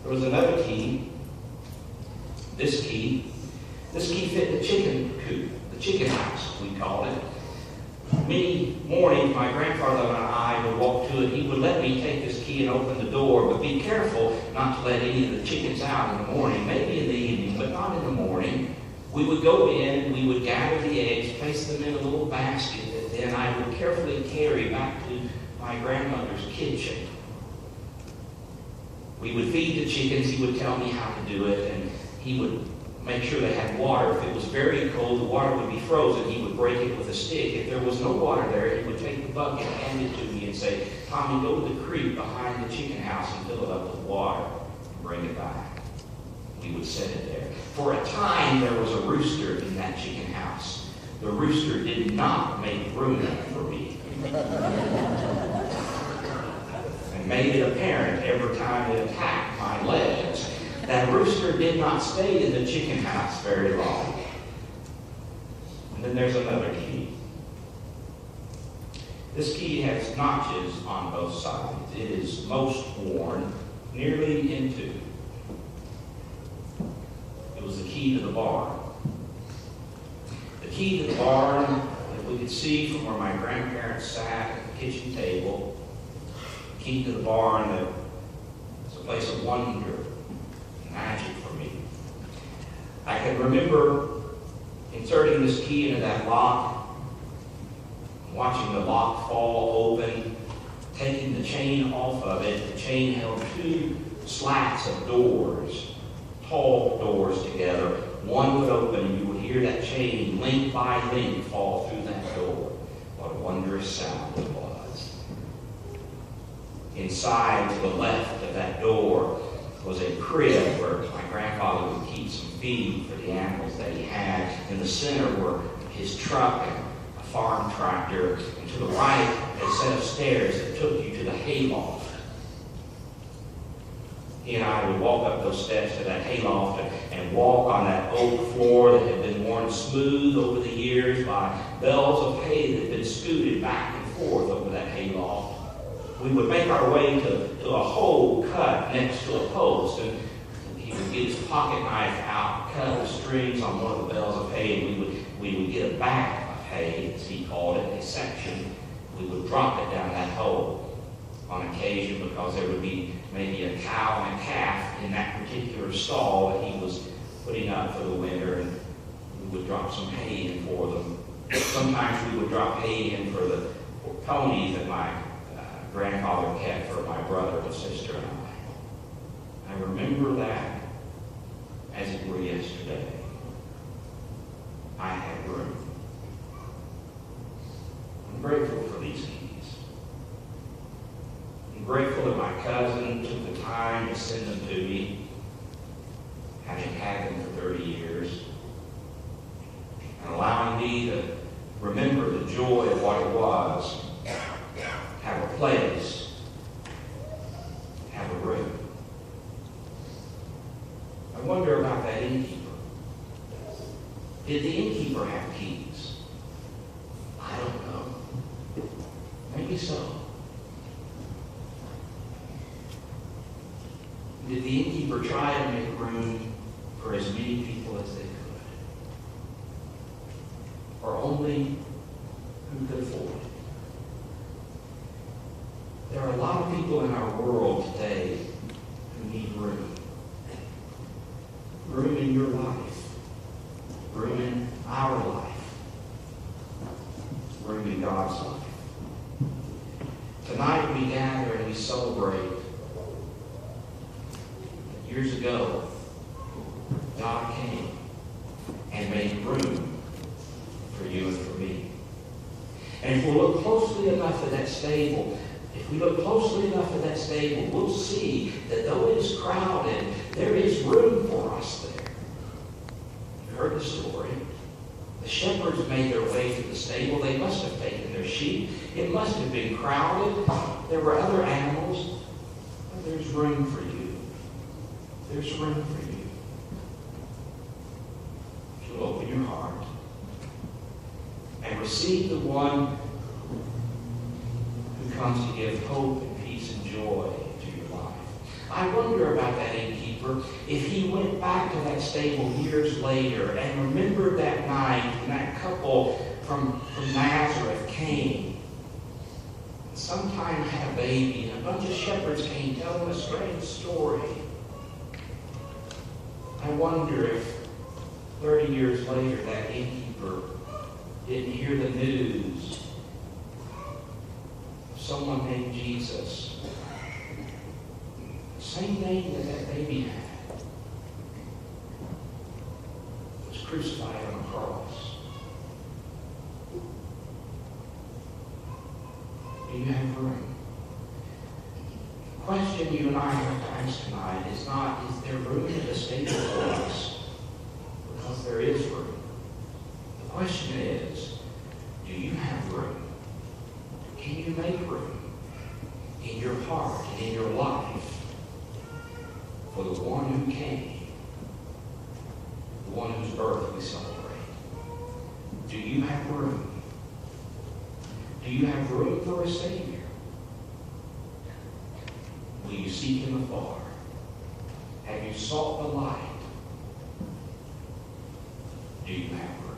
There was another key. This key fit the chicken coop, the chicken house, we called it. Many mornings, my grandfather and I would walk to it. He would let me take this key and open the door, but be careful not to let any of the chickens out in the morning, maybe in the evening, but not in the morning. We would go in, we would gather the eggs, place them in a little basket that then I would carefully carry back to my grandmother's kitchen. We would feed the chickens. He would tell me how to do it, and he would make sure they had water. If it was very cold, the water would be frozen. He would break it with a stick. If there was no water there, he would take the bucket, hand it to me, and say, Tommy, go to the creek behind the chicken house and fill it up with water and bring it back. We would set it there. For a time, there was a rooster in that chicken house. The rooster did not make room for me. And made it apparent every time it attacked my legs. That rooster did not stay in the chicken house very long. And then there's another key. This key has notches on both sides. It is most worn nearly in two. It was the key to the barn. The key to the barn that we could see from where my grandparents sat at the kitchen table. The key to the barn that was a place of wonder, magic for me. I can remember inserting this key into that lock, watching the lock fall open, taking the chain off of it. The chain held two slats of doors, tall doors together. One would open and you would hear that chain link by link fall through that door. What a wondrous sound it was. Inside to the left of that door was a crib where my grandfather would keep some feed for the animals that he had. In the center were his truck and a farm tractor. And to the right, a set of stairs that took you to the hayloft. He and I would walk up those steps to that hayloft and walk on that oak floor that had been worn smooth over the years by bales of hay that had been scooted back and forth over that hayloft. We would make our way to a hole cut next to a post, and he would get his pocket knife out, cut the strings on one of the bales of hay, and we would get a bag of hay, as he called it, a section. We would drop it down that hole on occasion because there would be maybe a cow and a calf in that particular stall that he was putting up for the winter, and we would drop some hay in for them. Sometimes we would drop hay in for the ponies that my grandfather kept for my brother and sister and I. I remember that as it were yesterday. I had room. I'm grateful for these keys. I'm grateful that my cousin took the time to send them to me, having had them for 30 years, and allowing me to remember the joy of what it was, have a place, have a room. I wonder about that innkeeper. Did the innkeeper have keys? I don't know. Maybe so. Did the innkeeper try to make room for as many people as they could? Or only who could afford it? There are a lot of people in our world today who need room. Room in your life. Room in our life. Room in God's life. Tonight we gather and we celebrate. Years ago, God came and made room for you and for me. And if we look closely enough at that stable, we'll see that though it is crowded, there is room for us there. You heard the story. The shepherds made their way through the stable. They must have taken their sheep. It must have been crowded. There were other animals. But there's room for you. There's room for you. If you'll open your heart and receive the one who comes to give hope and peace and joy to your life. I wonder about that innkeeper, if he went back to that stable years later and remembered that night when that couple from Nazareth came. Sometime had a baby, and a bunch of shepherds came telling a strange story. I wonder if 30 years later that innkeeper didn't hear the news of someone named Jesus. The same name that that baby had. Was crucified on the cross. Do you have room? The question you and I have to ask tonight is not, is there room in the stable for us? Because there is room. The question is, do you have room? Can you make room in your heart and in your life for the one who came, the one whose birth we celebrate? Do you have room? Do you have room for a Savior? Will you seek him afar? Have you sought the light? Do you have room?